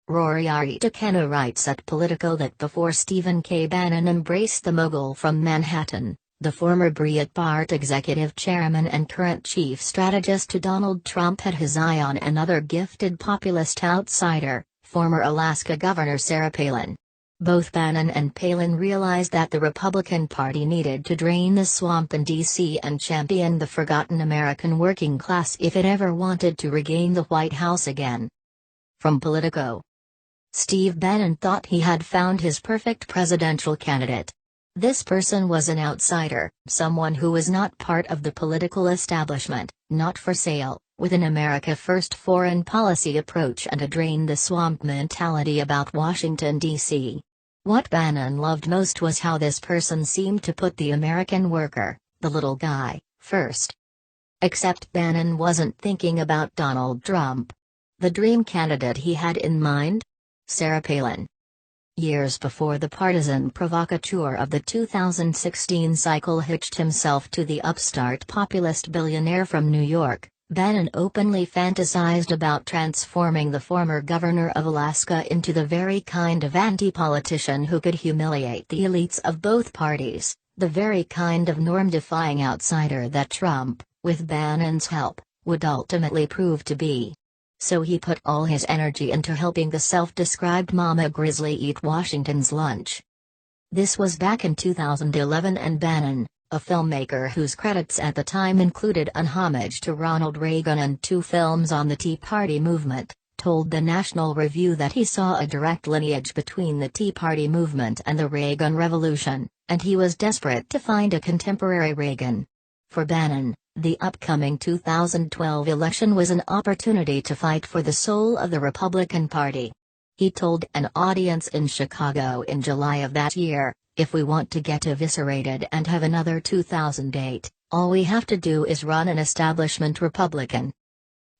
Rory Arita writes at Politico that before Stephen K. Bannon embraced the mogul from Manhattan, the former Breitbart executive chairman and current chief strategist to Donald Trump had his eye on another gifted populist outsider, former Alaska Governor Sarah Palin. Both Bannon and Palin realized that the Republican Party needed to drain the swamp in D.C. and champion the forgotten American working class if it ever wanted to regain the White House again. From Politico. Steve Bannon thought he had found his perfect presidential candidate. This person was an outsider, someone who was not part of the political establishment, not for sale, with an America First foreign policy approach and a drain-the-swamp mentality about Washington, D.C. What Bannon loved most was how this person seemed to put the American worker, the little guy, first. Except Bannon wasn't thinking about Donald Trump. The dream candidate he had in mind? Sarah Palin. Years before the partisan provocateur of the 2016 cycle hitched himself to the upstart populist billionaire from New York, Bannon openly fantasized about transforming the former governor of Alaska into the very kind of anti-politician who could humiliate the elites of both parties, the very kind of norm-defying outsider that Trump, with Bannon's help, would ultimately prove to be. So he put all his energy into helping the self-described Mama Grizzly eat Washington's lunch. This was back in 2011, and Bannon, a filmmaker whose credits at the time included an homage to Ronald Reagan and 2 films on the Tea Party movement, told the National Review that he saw a direct lineage between the Tea Party movement and the Reagan Revolution, and he was desperate to find a contemporary Reagan. For Bannon, the upcoming 2012 election was an opportunity to fight for the soul of the Republican Party. He told an audience in Chicago in July of that year, "If we want to get eviscerated and have another 2008, all we have to do is run an establishment Republican."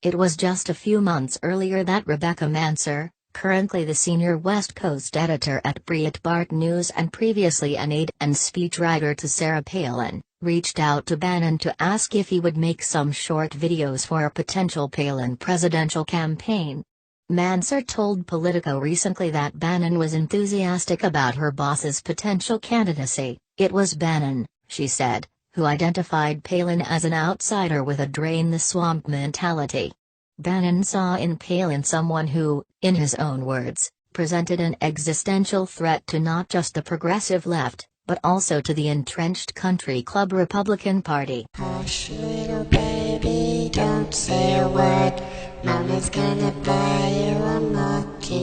It was just a few months earlier that Rebecca Manser, currently the senior West Coast editor at Breitbart News and previously an aide and speechwriter to Sarah Palin, reached out to Bannon to ask if he would make some short videos for a potential Palin presidential campaign. Manser told Politico recently that Bannon was enthusiastic about her boss's potential candidacy. "It was Bannon," she said, "who identified Palin as an outsider with a drain-the-swamp mentality. Bannon saw in Palin someone who, in his own words, presented an existential threat to not just the progressive left, but also to the entrenched country club Republican Party." Hush, little baby, don't say a word. Mama's gonna buy you a monkey.